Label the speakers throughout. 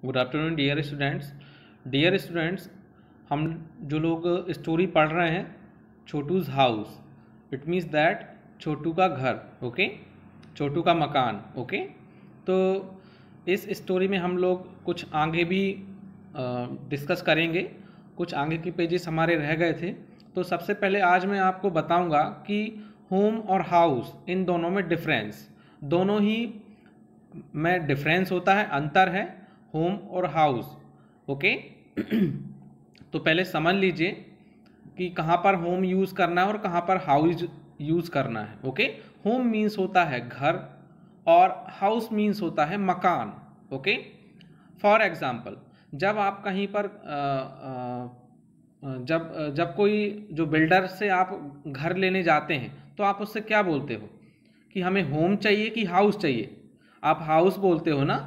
Speaker 1: Good afternoon dear students. Dear students, हम जो लोग स्टोरी पढ़ रहे हैं Chhotu's house, it means that Chhotu का घर, ओके, छोटू का मकान, ओके। तो इस स्टोरी में हम लोग कुछ आगे भी डिस्कस करेंगे। कुछ आगे के पेजेस हमारे रह गए थे। तो सबसे पहले आज मैं आपको बताऊंगा कि होम और हाउस, इन दोनों में डिफरेंस, दोनों ही में डिफरेंस होता है, अंतर है होम और हाउस, ओके। तो पहले समझ लीजिए कि कहाँ पर होम यूज़ करना है और कहाँ पर हाउस यूज़ करना है, ओके। होम मीन्स होता है घर और हाउस मीन्स होता है मकान, ओके। फॉर एग्ज़ाम्पल, जब आप कहीं पर जब कोई जो बिल्डर से आप घर लेने जाते हैं तो आप उससे क्या बोलते हो कि हमें होम चाहिए कि हाउस चाहिए? आप हाउस बोलते हो ना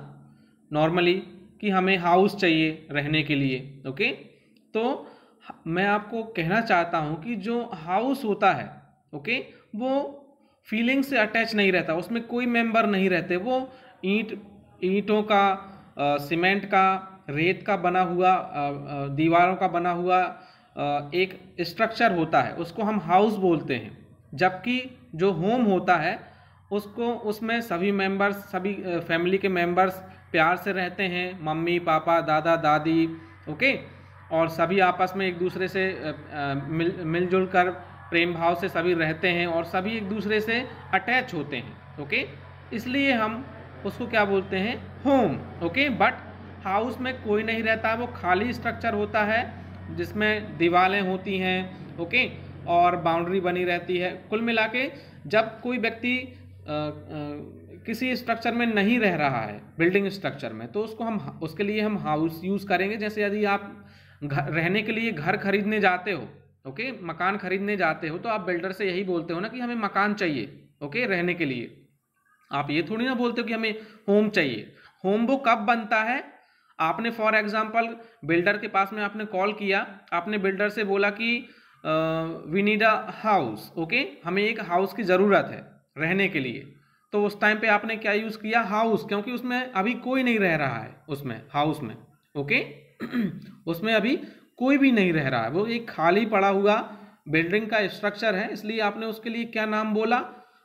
Speaker 1: नॉर्मली, कि हमें हाउस चाहिए रहने के लिए, ओके। तो मैं आपको कहना चाहता हूँ कि जो हाउस होता है, ओके, वो फीलिंग से अटैच नहीं रहता, उसमें कोई मेंबर नहीं रहते। वो ईंटों का, सीमेंट का, रेत का बना हुआ, दीवारों का बना हुआ एक स्ट्रक्चर होता है, उसको हम हाउस बोलते हैं। जबकि जो होम होता है उसको, उसमें सभी मेंबर्स, सभी फैमिली के मेंबर्स प्यार से रहते हैं, मम्मी पापा दादा दादी, ओके। और सभी आपस में एक दूसरे से मिलजुल कर प्रेम भाव से सभी रहते हैं और सभी एक दूसरे से अटैच होते हैं, ओके। इसलिए हम उसको क्या बोलते हैं? Home, okay. बट हाउस में कोई नहीं रहता, वो खाली स्ट्रक्चर होता है जिसमें दीवारें होती हैं, ओके, और बाउंड्री बनी रहती है। कुल मिला के जब कोई व्यक्ति किसी स्ट्रक्चर में नहीं रह रहा है, बिल्डिंग स्ट्रक्चर में, तो उसको हम, उसके लिए हम हाउस यूज़ करेंगे। जैसे यदि आप रहने के लिए घर खरीदने जाते हो, ओके, मकान खरीदने जाते हो, तो आप बिल्डर से यही बोलते हो ना कि हमें मकान चाहिए, ओके, रहने के लिए। आप ये थोड़ी ना बोलते हो कि हमें होम चाहिए। होम वो कब बनता है? आपने फॉर एग्जांपल बिल्डर के पास में आपने कॉल किया, आपने बिल्डर से बोला कि we need a house, okay, हमें एक हाउस की ज़रूरत है रहने के लिए। तो उस टाइम पे आपने क्या यूज़ किया? हाउस, क्योंकि उसमें अभी कोई नहीं रह रहा है, उसमें हाउस में, ओके। उसमें अभी कोई भी नहीं रह रहा है, वो एक खाली पड़ा हुआ बिल्डिंग का स्ट्रक्चर है, इसलिए आपने उसके लिए क्या नाम बोला?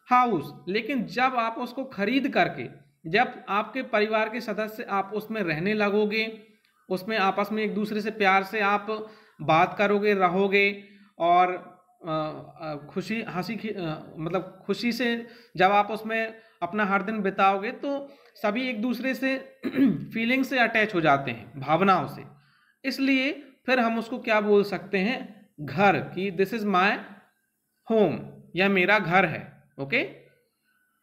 Speaker 1: हाउस। लेकिन जब आप उसको खरीद करके, जब आपके परिवार के सदस्य आप उसमें रहने लगोगे, उसमें आपस में एक दूसरे से प्यार से आप बात करोगे, रहोगे, और खुशी हंसी मतलब खुशी से जब आप उसमें अपना हर दिन बिताओगे, तो सभी एक दूसरे से फीलिंग से अटैच हो जाते हैं, भावनाओं से। इसलिए फिर हम उसको क्या बोल सकते हैं? घर, कि दिस इज माय होम, यह मेरा घर है, ओके।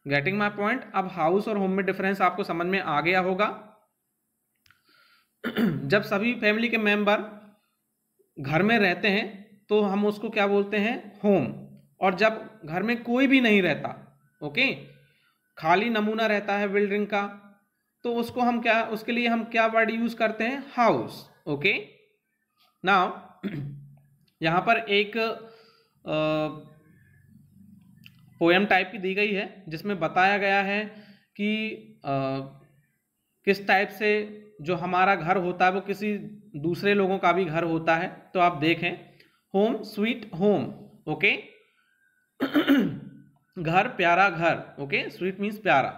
Speaker 1: Getting my point? अब हाउस और होम में डिफरेंस आपको समझ में आ गया होगा। जब सभी फैमिली के मेंबर घर में रहते हैं तो हम उसको क्या बोलते हैं? होम। और जब घर में कोई भी नहीं रहता, ओके, खाली नमूना रहता है बिल्डिंग का, तो उसको हम क्या, उसके लिए हम क्या वर्ड यूज करते हैं? House, okay. नाउ यहां पर एक पोएम टाइप की दी गई है जिसमें बताया गया है कि किस टाइप से जो हमारा घर होता है वो किसी दूसरे लोगों का भी घर होता है। तो आप देखें, होम स्वीट होम, ओके। घर, प्यारा घर, ओके, स्वीट मीन्स प्यारा।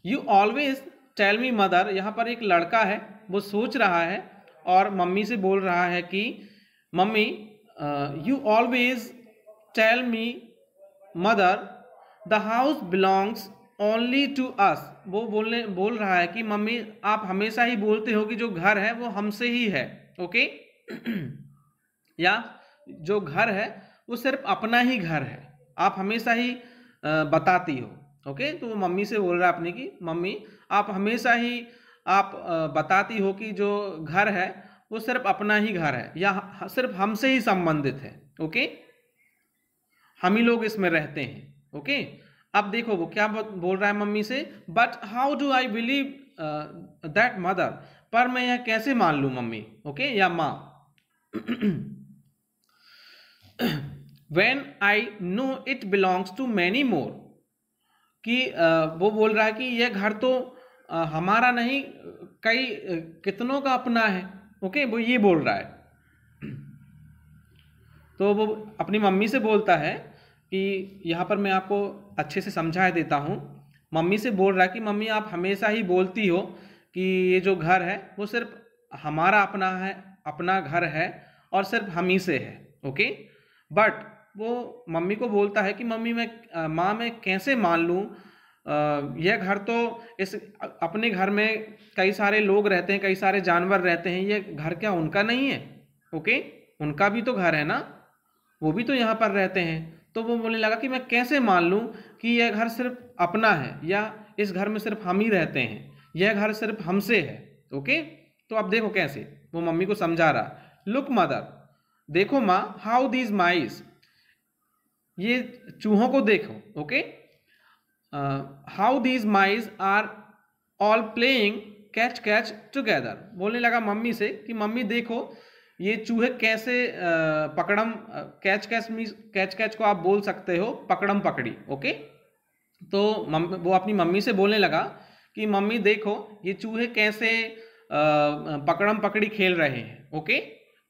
Speaker 1: You always tell me mother, यहाँ पर एक लड़का है, वो सोच रहा है और मम्मी से बोल रहा है कि mummy, you always tell me mother the house belongs only to us. वो बोल रहा है कि मम्मी, आप हमेशा ही बोलते हो कि जो घर है वो हमसे ही है, ओके। या जो घर है वो सिर्फ अपना ही घर है, आप हमेशा ही बताती हो, ओके। तो वो मम्मी से बोल रहा है अपनी की मम्मी, आप हमेशा ही आप बताती हो कि जो घर है वो सिर्फ अपना ही घर है, या सिर्फ हमसे ही संबंधित है, ओके, हम ही लोग इसमें रहते हैं, ओके। अब देखो वो क्या बोल रहा है मम्मी से, but how do I believe that mother, पर मैं यह कैसे मान लूं मम्मी, ओके, या माँ। when I know it belongs to many more, कि वो बोल रहा है कि यह घर तो हमारा नहीं, कई कितनों का अपना है। ओके, वो ये बोल रहा है। तो वो अपनी मम्मी से बोलता है कि यहाँ पर मैं आपको अच्छे से समझा देता हूँ। मम्मी से बोल रहा है कि मम्मी आप हमेशा ही बोलती हो कि ये जो घर है वो सिर्फ हमारा अपना है, अपना घर है और सिर्फ हम ही से है। ओके, बट वो मम्मी को बोलता है कि मम्मी माँ मैं कैसे मान लूँ, यह घर तो इस अपने घर में कई सारे लोग रहते हैं, कई सारे जानवर रहते हैं, ये घर क्या उनका नहीं है? ओके, उनका भी तो घर है ना, वो भी तो यहाँ पर रहते हैं। तो वो बोलने लगा कि मैं कैसे मान लूँ कि यह घर सिर्फ अपना है या इस घर में सिर्फ हम ही रहते हैं, यह घर सिर्फ हमसे है। ओके, तो अब देखो कैसे वो मम्मी को समझा रहा। लुक मदर, देखो माँ, हाउ दीज माइस, ये चूहों को देखो। Okay, how these mice are all playing catch catch together. बोलने लगा मम्मी से कि मम्मी देखो ये चूहे कैसे पकड़म, catch catch means, catch catch को आप बोल सकते हो पकड़म पकड़ी। ओके, तो वो अपनी मम्मी से बोलने लगा कि मम्मी देखो ये चूहे कैसे पकड़म पकड़ी खेल रहे हैं। Okay,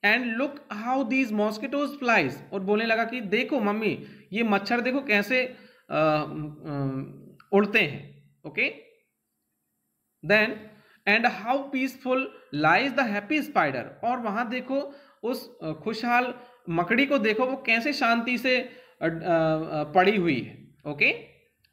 Speaker 1: and look how these mosquitoes flies, और बोलने लगा कि देखो मम्मी ये मच्छर देखो कैसे उड़ते हैं। Okay, then and how peaceful lies the happy spider, और वहां देखो उस खुशहाल मकड़ी को देखो वो कैसे शांति से पड़ी हुई है। ओके,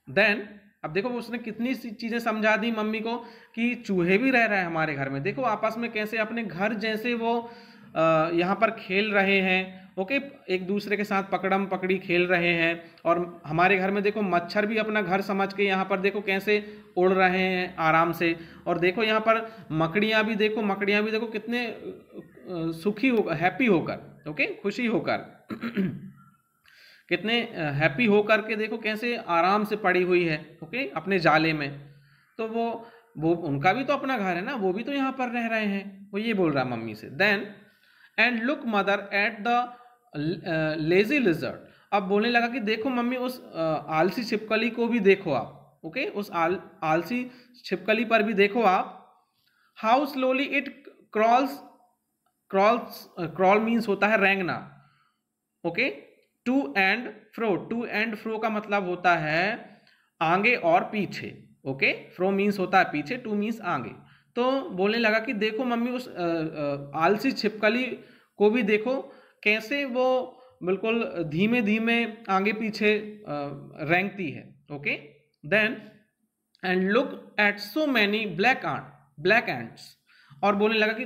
Speaker 1: देन अब देखो उसने कितनी सी चीजें समझा दी मम्मी को कि चूहे भी रह रहे हैं हमारे घर में, देखो आपस में कैसे अपने घर जैसे वो यहाँ पर खेल रहे हैं। ओके, एक दूसरे के साथ पकड़म पकड़ी खेल रहे हैं, और हमारे घर में देखो मच्छर भी अपना घर समझ के यहाँ पर देखो कैसे उड़ रहे हैं आराम से, और देखो यहाँ पर मकड़ियाँ भी देखो कितने सुखी हो, हैप्पी होकर, ओके, खुशी होकर कितने हैप्पी होकर के देखो कैसे आराम से पड़ी हुई है। ओके, अपने जाले में। तो वो उनका भी तो अपना घर है ना, वो भी तो यहाँ पर रह रहे हैं। वो ये बोल रहा है मम्मी से। Then and look mother at the lazy lizard, अब बोलने लगा कि देखो मम्मी उस आलसी छिपकली को भी देखो आप। ओके, उस आलसी छिपकली पर भी देखो आप। How slowly it crawls, crawl means होता है रेंगना। ओके, टू एंड फ्रो का मतलब होता है आगे और पीछे। ओके, फ्रो मीन्स होता है पीछे, टू मीन्स आगे। तो बोलने लगा कि देखो मम्मी उस आलसी छिपकली को भी देखो कैसे वो बिल्कुल धीमे धीमे आगे पीछे रेंगती है। Okay, then and look at so many black ants, और बोलने लगा कि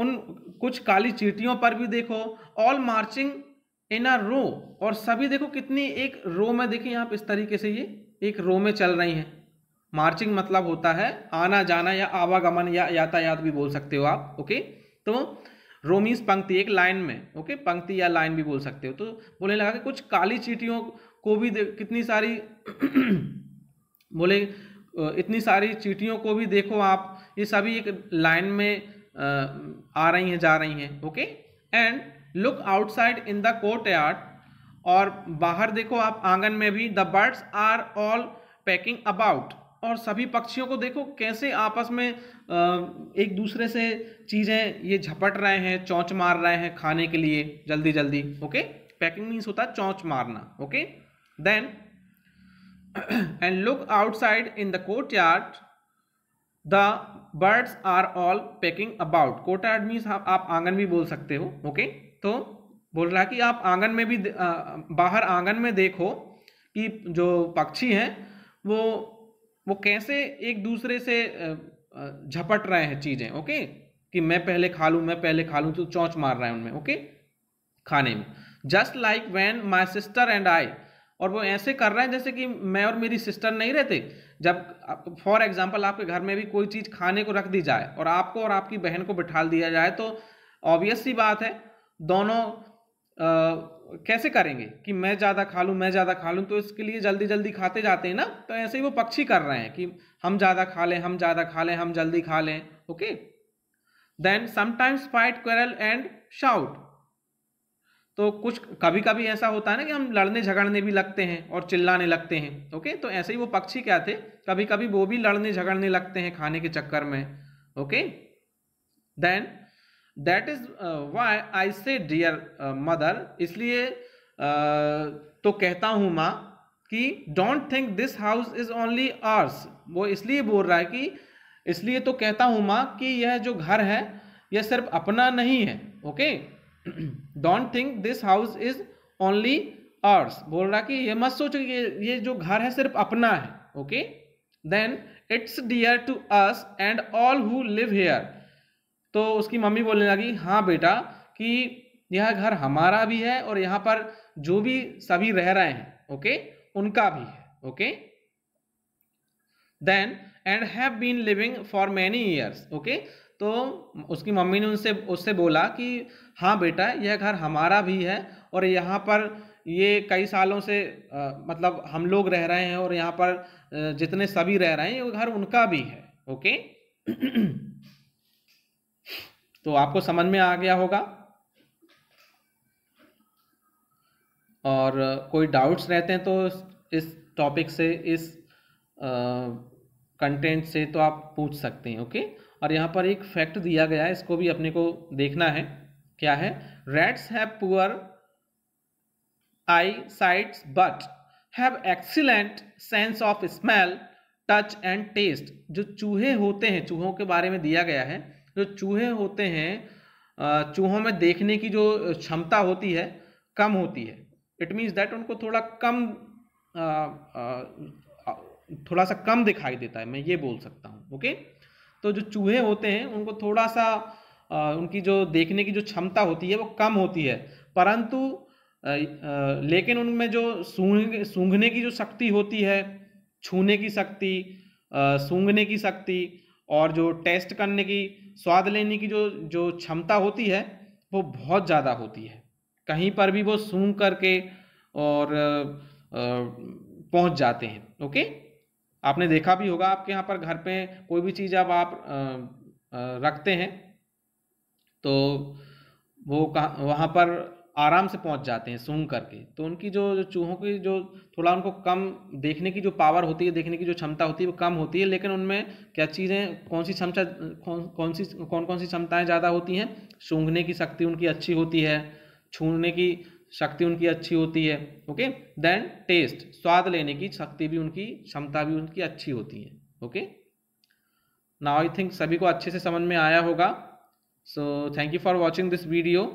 Speaker 1: उन कुछ काली चींटियों पर भी देखो। ऑल मार्चिंग इन अ रो, और सभी देखो कितनी एक रो में, देखिए यहाँ पे इस तरीके से ये एक रो में चल रही हैं। मार्चिंग मतलब होता है आना जाना या आवागमन या यातायात भी बोल सकते हो आप। ओके, तो रो मीन्स पंक्ति, एक लाइन में। ओके, पंक्ति या लाइन भी बोल सकते हो। तो बोलने लगा कि कुछ काली चींटियों को भी कितनी सारी बोले इतनी सारी चींटियों को भी देखो आप, ये सभी एक लाइन में आ रही हैं, जा रही हैं। Okay, and look outside in the courtyard, और बाहर देखो आप आंगन में भी। The birds are all pecking about, और सभी पक्षियों को देखो कैसे आपस में एक दूसरे से चीजें ये झपट रहे हैं, चोंच मार रहे हैं खाने के लिए जल्दी जल्दी। ओके, पैकिंग मीन्स होता है चोंच मारना। Okay, then and look outside in the courtyard, the birds are all pecking about. Courtyard means आप आंगन भी बोल सकते हो। ओके, तो बोल रहा है कि आप आंगन में भी बाहर आंगन में देखो कि जो पक्षी हैं वो कैसे एक दूसरे से झपट रहे हैं चीजें। ओके, कि मैं पहले खा लूं, तो चोंच मार रहा है उनमें। ओके, खाने में। Just like when my sister and I, और वो ऐसे कर रहे हैं जैसे कि मैं और मेरी सिस्टर नहीं रहते। जब फॉर एग्जाम्पल आपके घर में भी कोई चीज खाने को रख दी जाए और आपको और आपकी बहन को बिठा दिया जाए, तो ऑब्वियस सी बात है दोनों कैसे करेंगे कि मैं ज़्यादा खा लूँ, तो इसके लिए जल्दी जल्दी खाते जाते हैं ना। तो ऐसे ही वो पक्षी कर रहे हैं कि हम ज़्यादा खा लें, हम जल्दी खा लें। Okay, then sometimes fight, quarrel and shout, तो कुछ कभी कभी ऐसा होता है ना कि हम लड़ने झगड़ने भी लगते हैं और चिल्लाने लगते हैं। ओके, तो ऐसे ही वो पक्षी क्या थे, कभी कभी वो भी लड़ने झगड़ने लगते हैं खाने के चक्कर में। Okay, then that is why I say dear mother, इसलिए तो कहता हूँ माँ कि don't think this house is only ours. वो इसलिए बोल रहा है कि इसलिए तो कहता हूँ माँ कि यह जो घर है यह सिर्फ अपना नहीं है। Okay, don't think this house is only ours, बोल रहा कि ये मत सोचो कि ये जो घर है सिर्फ अपना है। Okay, then it's dear to us and all who live here. तो उसकी मम्मी बोलने लगी, हाँ बेटा, कि यह घर हमारा भी है और यहाँ पर जो भी सभी रह रहे हैं, ओके, उनका भी है। Okay, then and have been living for many years. Okay, तो उसकी मम्मी ने उससे बोला कि हाँ बेटा, यह घर हमारा भी है और यहाँ पर ये कई सालों से मतलब हम लोग रह रहे हैं और यहाँ पर जितने सभी रह रहे हैं वो घर उनका भी है। ओके तो आपको समझ में आ गया होगा। और कोई डाउट्स रहते हैं तो इस टॉपिक से, इस कंटेंट से तो आप पूछ सकते हैं। ओके, और यहाँ पर एक फैक्ट दिया गया है, इसको भी अपने को देखना है। क्या है? Rats have poor eyesights but have excellent sense of smell, touch and taste. जो चूहे होते हैं, चूहों के बारे में दिया गया है, जो चूहे होते हैं चूहों में देखने की जो क्षमता होती है कम होती है। इट मीन्स दैट उनको थोड़ा कम थोड़ा सा कम दिखाई देता है, मैं ये बोल सकता हूँ। ओके, तो जो चूहे होते हैं उनको थोड़ा सा उनकी जो देखने की जो क्षमता होती है वो कम होती है, परंतु लेकिन उनमें जो सूंघने की जो शक्ति होती है, छूने की शक्ति, सूंघने की शक्ति और जो टेस्ट करने की, स्वाद लेने की जो जो क्षमता होती है वो बहुत ज़्यादा होती है। कहीं पर भी वो सूंघ करके और पहुंच जाते हैं। ओके, आपने देखा भी होगा, आपके यहाँ पर घर पे कोई भी चीज़ अब आप रखते हैं तो वो वहाँ पर आराम से पहुँच जाते हैं सूंघ करके। तो उनकी जो चूहों की जो थोड़ा उनको कम देखने की जो पावर होती है, देखने की जो क्षमता होती है वो कम होती है, लेकिन उनमें क्या चीज़ें, कौन सी क्षमता, कौन सी क्षमताएँ ज़्यादा होती हैं? सूंघने की शक्ति उनकी अच्छी होती है, छूने की शक्ति उनकी अच्छी होती है। ओके, देन टेस्ट, स्वाद लेने की शक्ति भी उनकी, क्षमता भी उनकी अच्छी होती है। ओके, नाउ आई थिंक सभी को अच्छे से समझ में आया होगा। So thank you for watching this video.